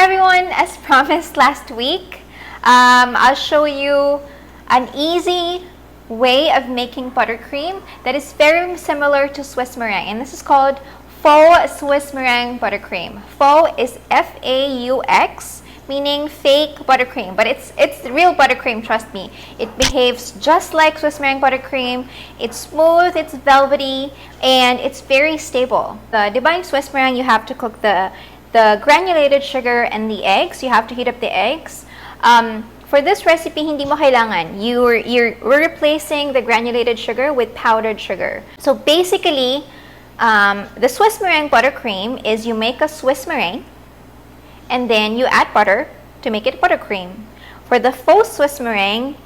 everyone, as promised last week, I'll show you an easy way of making buttercream that is very similar to Swiss meringue, and this is called Faux Swiss meringue buttercream. Faux is F-A-U-X, meaning fake buttercream, but it's real buttercream, trust me. It behaves just like Swiss meringue buttercream. It's smooth, it's velvety, and it's very stable. Diba in Swiss meringue, you have to cook the granulated sugar and the eggs. You have to heat up the eggs. For this recipe, hindi mo kailangan. We're replacing the granulated sugar with powdered sugar. So basically, the Swiss meringue buttercream is you make a Swiss meringue and then you add butter to make it buttercream. For the faux Swiss meringue,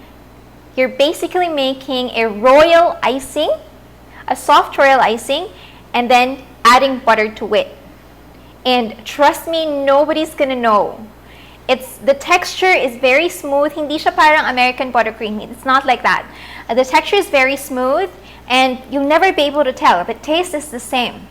you're basically making a royal icing, a soft royal icing, and then adding butter to it. And trust me, nobody's gonna know. The texture is very smooth. Hindi siya parang American buttercream. It's not like that. The texture is very smooth, and you'll never be able to tell. The taste is the same.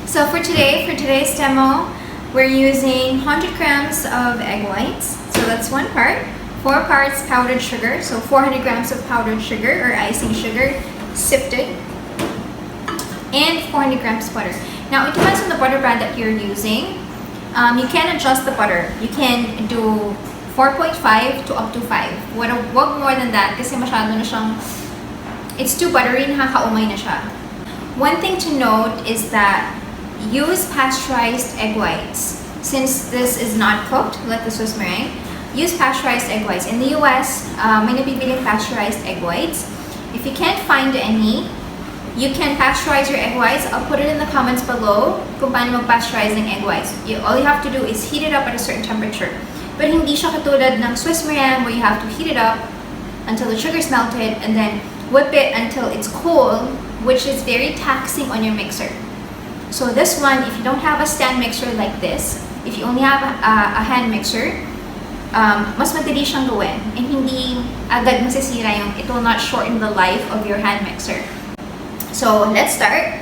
So for today's demo, we're using 100 grams of egg whites. So that's 1 part. 4 parts powdered sugar. So 400 grams of powdered sugar or icing sugar, sifted, and 400 grams butter. Now, it depends on the butter brand that you're using. You can adjust the butter. You can do 4.5 to up to 5. Wag more than that kasi masyado na siyang, it's too buttery, nakakaumay na siya. One thing to note is that use pasteurized egg whites. Since this is not cooked like the Swiss meringue, use pasteurized egg whites. In the US, may nabibiling pasteurized egg whites. If you can't find any, you can pasteurize your egg whites. I'll put it in the comments below kung paano mag-pasteurizing egg whites. All you have to do is heat it up at a certain temperature. But hindi siya katulad ng Swiss meringue where you have to heat it up until the sugar's melted and then whip it until it's cool, which is very taxing on your mixer. So this one, if you don't have a stand mixer like this, if you only have a hand mixer, mas madali siyang gawin. And hindi agad masisira yung, it will not shorten the life of your hand mixer. So let's start.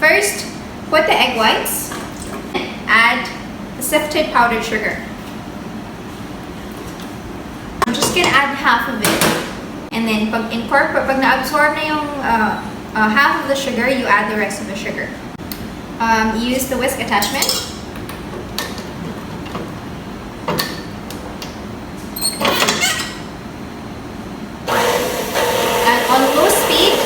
First, put the egg whites, add the sifted powdered sugar. I'm just gonna add half of it, and then pag na-absorb na yung half of the sugar, you add the rest of the sugar. Use the whisk attachment. And on low speed,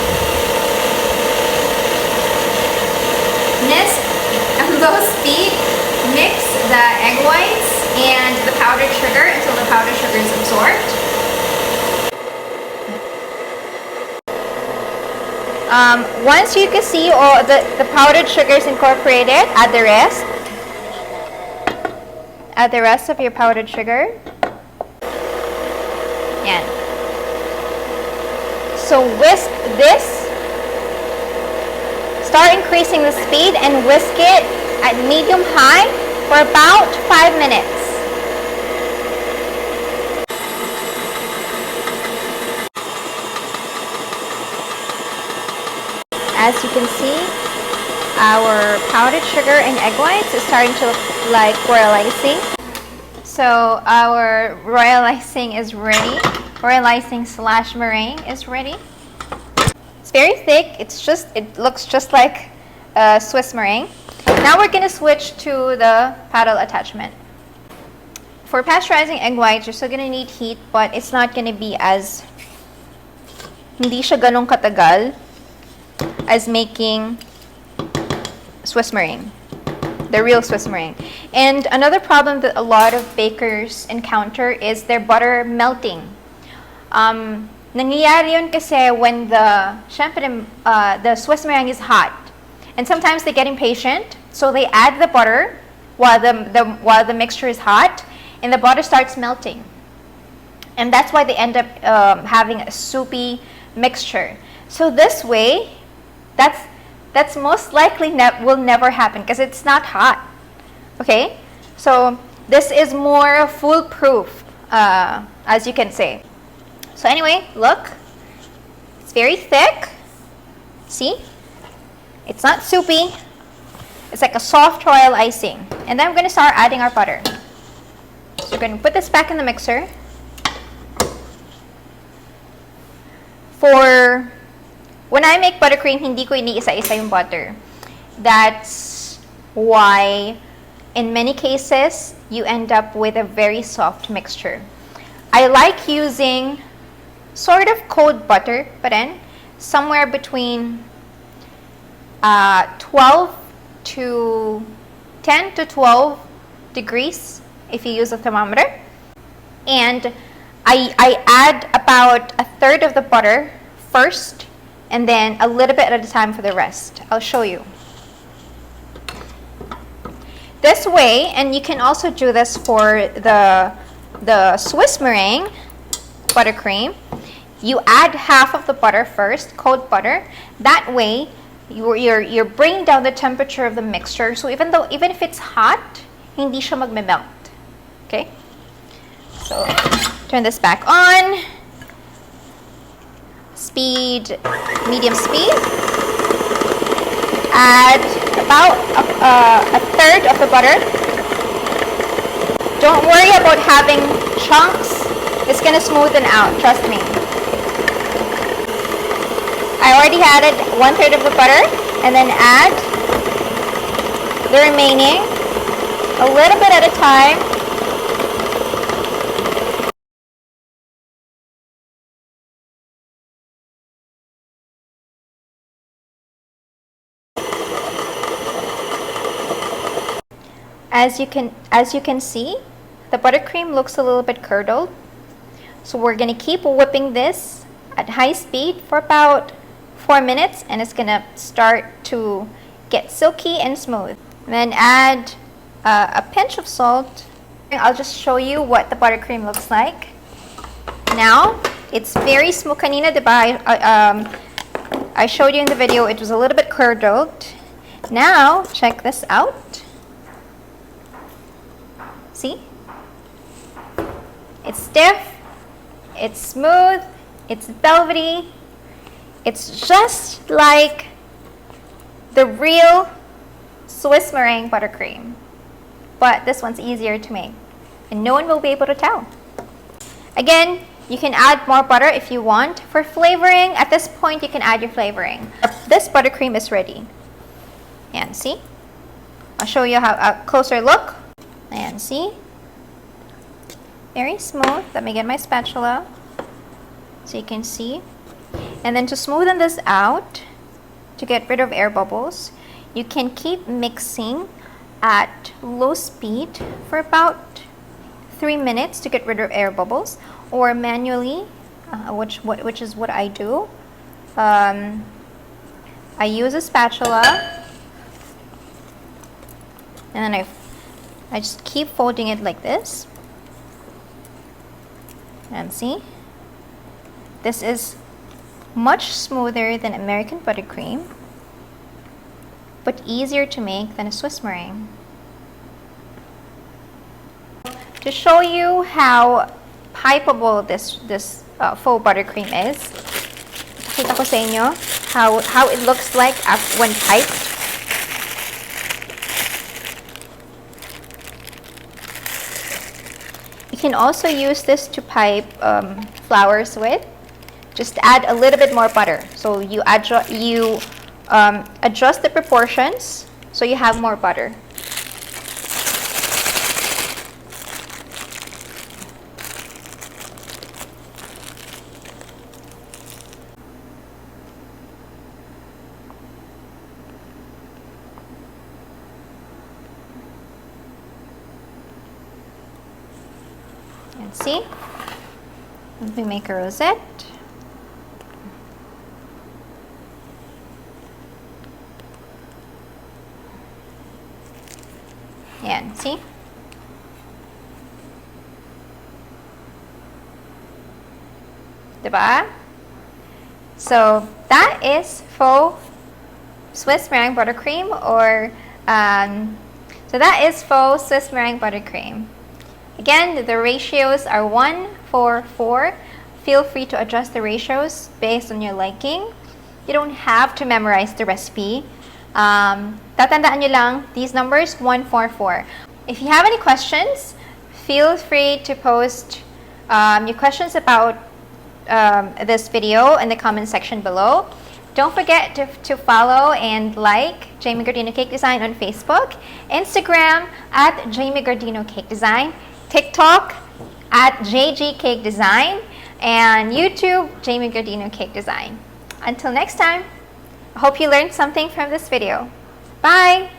mix the egg whites and the powdered sugar until the powdered sugar is absorbed. Once you can see all the powdered sugar is incorporated, add the rest. Add the rest of your powdered sugar. Yan. So whisk this. Start increasing the speed and whisk it at medium-high for about 5 minutes. As you can see, our powdered sugar and egg whites is starting to look like royal icing. So our royal icing is ready. Royal icing / meringue is ready. It's very thick. It looks just like Swiss meringue. Now we're gonna switch to the paddle attachment. For pasteurizing egg whites, you're still gonna need heat, but it's not gonna be as, hindi siya ganong katagal as making Swiss meringue, the real Swiss meringue. And another problem that a lot of bakers encounter is their butter melting. Nangyayari yun kasi when the Swiss meringue is hot, and sometimes they get impatient, so they add the butter while the mixture is hot, and the butter starts melting, and that's why they end up having a soupy mixture. So this way, that's most likely will never happen because it's not hot. Okay, so this is more foolproof, as you can say. So anyway, look, it's very thick. See? It's not soupy. It's like a soft royal icing. And then we're going to start adding our butter. So we're going to put this back in the mixer. For when I make buttercream, hindi ko iniisa-isa yung butter. That's why in many cases, you end up with a very soft mixture. I like using sort of cold butter, but then somewhere between 10 to 12 degrees if you use a thermometer. And I add about a third of the butter first and then a little bit at a time for the rest. I'll show you. This way, and you can also do this for the Swiss meringue buttercream, you add half of the butter first, cold butter. That way, you're bringing down the temperature of the mixture. So even if it's hot, hindi siya magme-melt. Okay? So turn this back on. Speed, medium speed. Add about a third of the butter. Don't worry about having chunks. It's gonna smoothen out, trust me. I already added 1/3 of the butter, and then add the remaining a little bit at a time. As you can see, the buttercream looks a little bit curdled. So we're gonna keep whipping this at high speed for about 4 minutes, and it's gonna start to get silky and smooth. And then add a pinch of salt. I'll just show you what the buttercream looks like. Now, it's very smooth. Kanina, diba, I showed you in the video, it was a little bit curdled. Now, check this out. See? It's stiff, it's smooth, it's velvety. It's just like the real Swiss meringue buttercream. But this one's easier to make, and no one will be able to tell. Again, you can add more butter if you want. For flavoring, at this point, you can add your flavoring. This buttercream is ready. And see? I'll show you a closer look. And see? Very smooth. Let me get my spatula so you can see. And then to smoothen this out, to get rid of air bubbles, you can keep mixing at low speed for about 3 minutes to get rid of air bubbles, or manually, which is what I do. I use a spatula, and then I just keep folding it like this. And see, this is much smoother than American buttercream, but easier to make than a Swiss meringue. To show you how pipeable this faux buttercream is, pakita ko sa inyo how it looks like when piped. You can also use this to pipe flowers with. Just add a little bit more butter. So you adjust the proportions so you have more butter. And see, let me make a rosette. Yan, see? Diba? So that is faux Swiss meringue buttercream, or so that is faux Swiss meringue buttercream. Again, the ratios are 1:4:4. Feel free to adjust the ratios based on your liking. You don't have to memorize the recipe. Tatandaan nyo lang, these numbers, 144. If you have any questions, feel free to post your questions about this video in the comment section below. Don't forget to follow and like Jamie Gardino Cake Design on Facebook, Instagram at Jamie Gardino Cake Design, TikTok at JG Cake Design, and YouTube, Jamie Gardino Cake Design. Until next time, I hope you learned something from this video. Bye!